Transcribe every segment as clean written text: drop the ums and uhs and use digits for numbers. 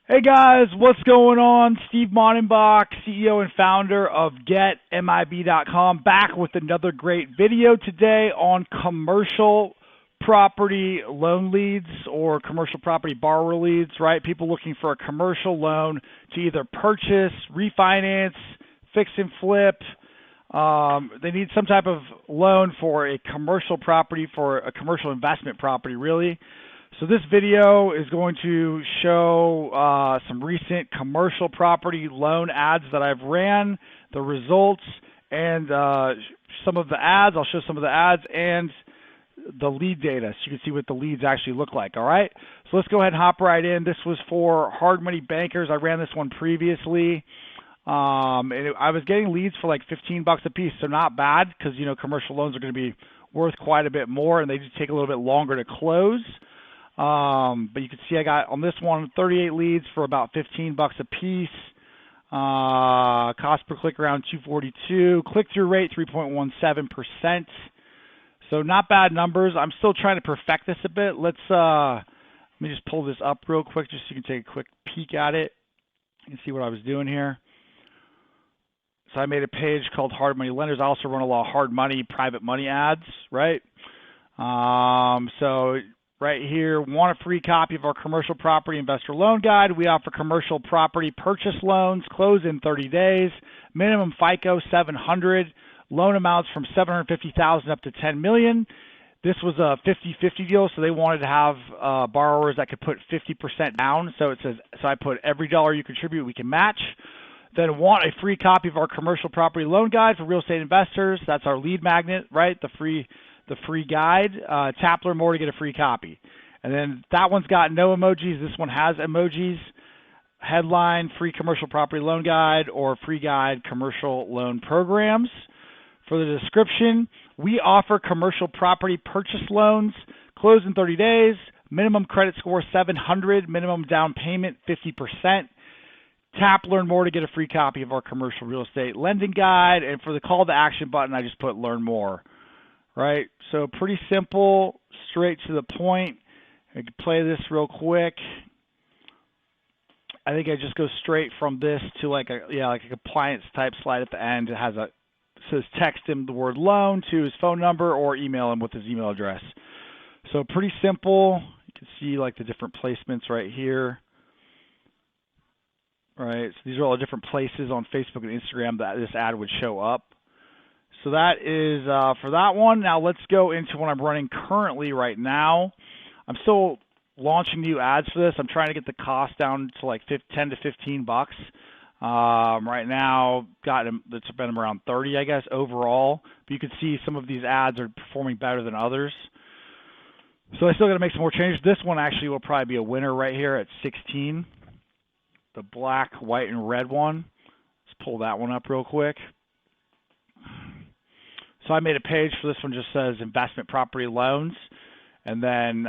Hey guys, what's going on? Steve Mannenbach, CEO and founder of GetMIB.com, back with another great video today on commercial property loan leads or commercial property borrower leads, right? People looking for a commercial loan to either purchase, refinance, fix and flip. They need some type of loan for a commercial property, for a commercial investment property, really. So this video is going to show some recent commercial property loan ads that I've ran, the results, and some of the ads. I'll show some of the ads and the lead data so you can see what the leads actually look like, all right? So let's go ahead and hop right in. This was for hard money bankers. I ran this one previously. And I was getting leads for like $15 a piece, so not bad because, you know, commercial loans are going to be worth quite a bit more and they just take a little bit longer to close. But you can see I got on this one 38 leads for about $15 a piece. Cost per click around $242. Click-through rate 3.17%. So not bad numbers. I'm still trying to perfect this a bit. Let me just pull this up real quick just so you can take a quick peek at it. You can see what I was doing here. So I made a page called Hard Money Lenders. I also run a lot of hard money, private money ads, right? So right here, want a free copy of our commercial property investor loan guide. We offer commercial property purchase loans, close in 30 days, minimum FICO 700, loan amounts from $750,000 up to $10 million. This was a 50-50 deal, so they wanted to have borrowers that could put 50% down. So it says, so I put every dollar you contribute, we can match. Then want a free copy of our commercial property loan guide for real estate investors. That's our lead magnet, right? The free guide. Tap learn more to get a free copy. And then that one's got no emojis. This one has emojis. Headline, free commercial property loan guide or free guide commercial loan programs. For the description, we offer commercial property purchase loans, close in 30 days, minimum credit score 700, minimum down payment 50%. Tap learn more to get a free copy of our commercial real estate lending guide. And for the call to action button, I just put learn more. Right, so pretty simple, straight to the point. I can play this real quick. I think I just go straight from this to like a compliance type slide at the end. It has says text him the word loan to his phone number or email him with his email address. So pretty simple. You can see like the different placements right here. Right, so these are all the different places on Facebook and Instagram that this ad would show up. So that is for that one. Now let's go into what I'm running currently right now. I'm still launching new ads for this. I'm trying to get the cost down to like 10 to 15 bucks. Right now, it's been around 30, I guess, overall. But you can see some of these ads are performing better than others. So I still got to make some more changes. This one actually will probably be a winner right here at 16. The black, white, and red one. Let's pull that one up real quick. So I made a page for this one, just says investment property loans. And then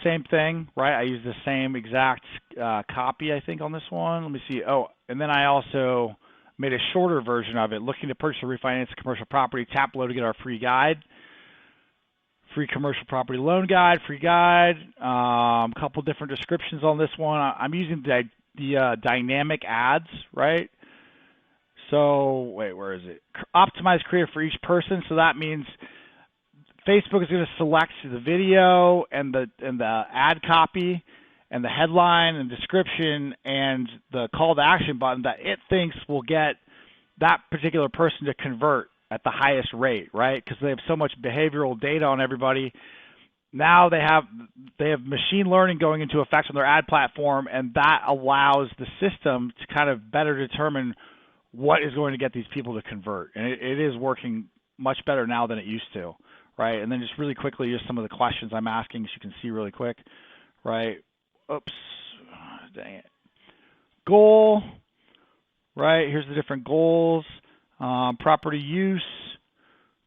same thing, right? I use the same exact copy, I think, on this one. Let me see. Oh, and then I also made a shorter version of it. Looking to purchase or refinance a commercial property, tap below to get our free guide. Free commercial property loan guide, free guide. A couple different descriptions on this one. I'm using the dynamic ads, right? So, wait, where is it? Optimize creative for each person. So that means Facebook is going to select the video and the ad copy and the headline and description and the call to action button that it thinks will get that particular person to convert at the highest rate, right? Because they have so much behavioral data on everybody. Now they have machine learning going into effect on their ad platform, and that allows the system to kind of better determine what is going to get these people to convert. And it is working much better now than it used to, right? And then just really quickly, just some of the questions I'm asking, so you can see really quick, right? Oops, dang it. Goal, right? Here's the different goals. Property use,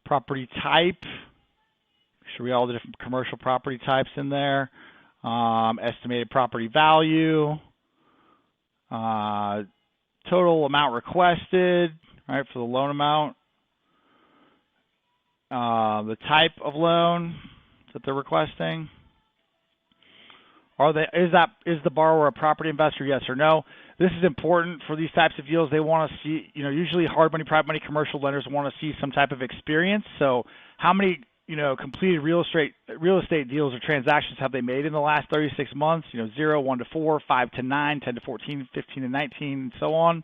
property type. Show we all the different commercial property types in there. Estimated property value. Total amount requested, right, for the loan amount. The type of loan that they're requesting. Is the borrower a property investor? Yes or no. This is important for these types of deals. They want to see, usually hard money, private money, commercial lenders want to see some type of experience. So how many, completed real estate deals or transactions have they made in the last 36 months? 0, 1 to 4, 5 to 9, 10 to 14, 15 to 19, and so on.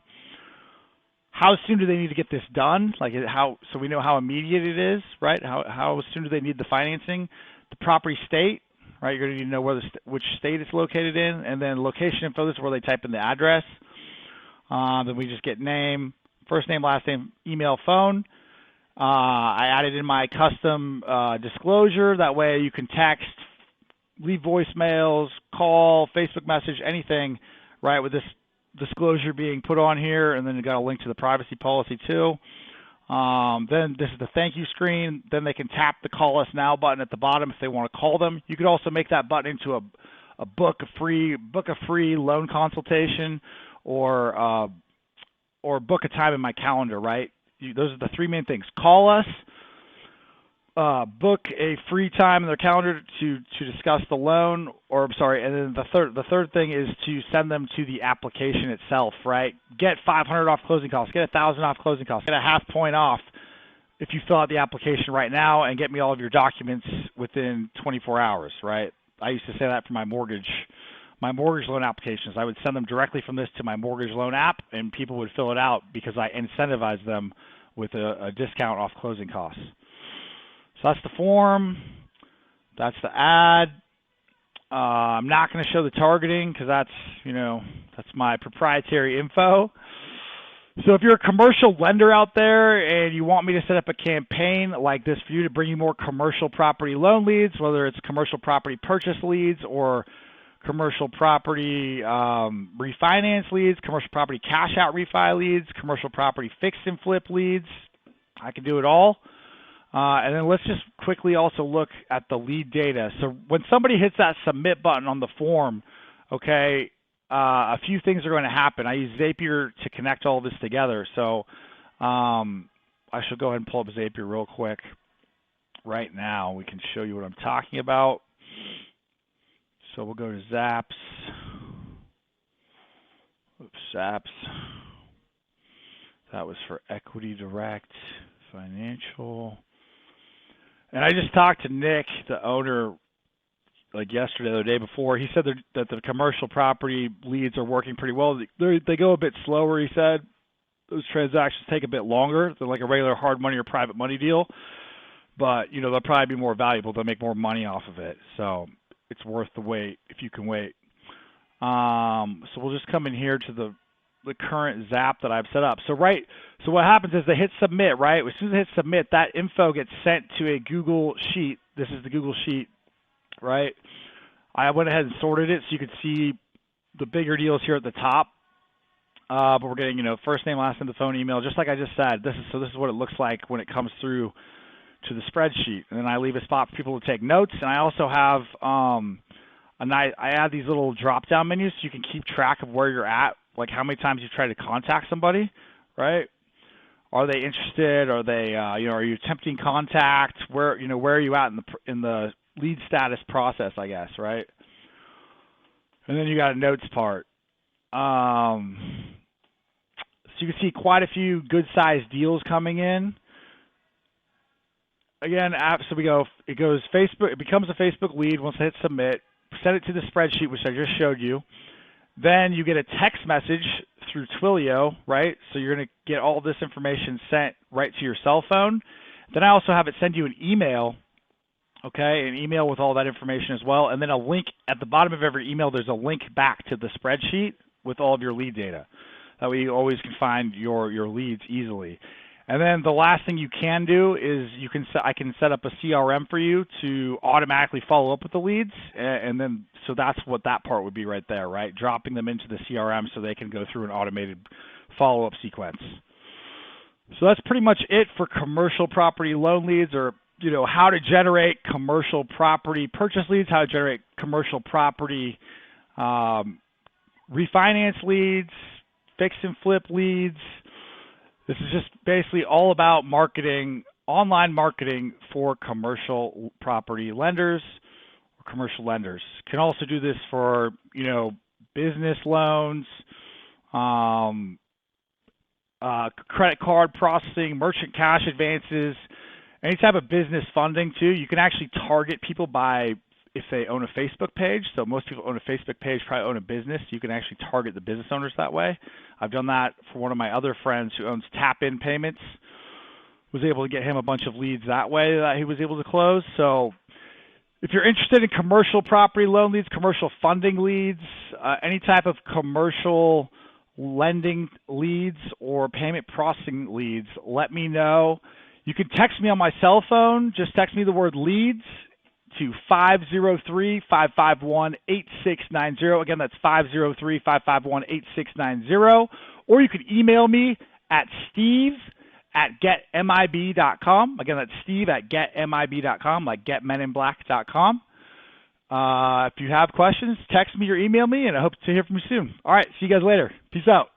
How soon do they need to get this done? So we know how immediate it is, right? How soon do they need the financing? The property state, right? You're going to need to know which state it's located in, and then location info. This is where they type in the address. Then we just get name, first name, last name, email, phone. I added in my custom disclosure. That way you can text, leave voicemails, call, Facebook message, anything, right, with this disclosure being put on here, and then you got a link to the privacy policy too. Then this is the thank you screen. Then they can tap the call us now button at the bottom if they want to call them. You could also make that button into a book a free loan consultation, or book a time in my calendar, right? Those are the three main things. Call us, book a free time in their calendar to discuss the loan, and then the third thing is to send them to the application itself, right? Get 500 off closing costs, get 1,000 off closing costs, get a half point off if you fill out the application right now, and get me all of your documents within 24 hours, right? I used to say that for my mortgage loan applications. I would send them directly from this to my mortgage loan app, and people would fill it out because I incentivized them with a discount off closing costs. So that's the form. That's the ad. I'm not going to show the targeting because that's my proprietary info. So if you're a commercial lender out there and you want me to set up a campaign like this for you to bring you more commercial property loan leads, whether it's commercial property purchase leads or commercial property refinance leads, commercial property cash out refi leads, commercial property fix and flip leads, I can do it all. And then let's just quickly also look at the lead data. So when somebody hits that submit button on the form, okay, a few things are going to happen. I use Zapier to connect all this together. So I should go ahead and pull up Zapier real quick right now. We can show you what I'm talking about. So we'll go to Zaps. Oops, Zaps. That was for Equity Direct Financial. And I just talked to Nick, the owner, like yesterday or the day before. He said that the commercial property leads are working pretty well. They go a bit slower, he said. Those transactions take a bit longer than like a regular hard money or private money deal. But, they'll probably be more valuable. They'll make more money off of it. So it's worth the wait if you can wait. So we'll just come in here to the current Zap that I've set up. So what happens is they hit submit, right? As soon as they hit submit, that info gets sent to a Google Sheet. This is the Google Sheet, right? I went ahead and sorted it so you could see the bigger deals here at the top. But we're getting, first name, last name, the phone, email, just like I just said. This is what it looks like when it comes through to the spreadsheet. And then I leave a spot for people to take notes. And I also have I add these little drop-down menus so you can keep track of where you're at, like how many times you try to contact somebody, right? Are they interested? Are they, are you attempting contact? Where are you at in the lead status process, I guess, right? And then you got a notes part. So you can see quite a few good-sized deals coming in. Again, so it goes Facebook. It becomes a Facebook lead once I hit submit. Send it to the spreadsheet, which I just showed you. Then you get a text message through Twilio, right? So you're going to get all this information sent right to your cell phone. Then I also have it send you an email, okay, an email with all that information as well. And then a link at the bottom of every email, there's a link back to the spreadsheet with all of your lead data. That way you always can find your leads easily. And then the last thing you can do is I can set up a CRM for you to automatically follow up with the leads, and then so that's what that part would be right there, right? Dropping them into the CRM so they can go through an automated follow-up sequence. So that's pretty much it for commercial property loan leads, or how to generate commercial property purchase leads, how to generate commercial property refinance leads, fix and flip leads. This is just basically all about marketing, online marketing for commercial property lenders, commercial lenders. Can also do this for, business loans, credit card processing, merchant cash advances, any type of business funding too. You can actually target people by if they own a Facebook page. So most people own a Facebook page, probably own a business. You can actually target the business owners that way. I've done that for one of my other friends who owns Tap-In Payments. Was able to get him a bunch of leads that way that he was able to close. So if you're interested in commercial property loan leads, commercial funding leads, any type of commercial lending leads or payment processing leads, let me know. You can text me on my cell phone. Just text me the word leads to 503-551-8690. Again, that's 503-551-8690. Or you can email me at steve@getmib.com. Again, that's steve@getmib.com, like getmennonblack.com. If you have questions, text me or email me, and I hope to hear from you soon. All right, see you guys later. Peace out.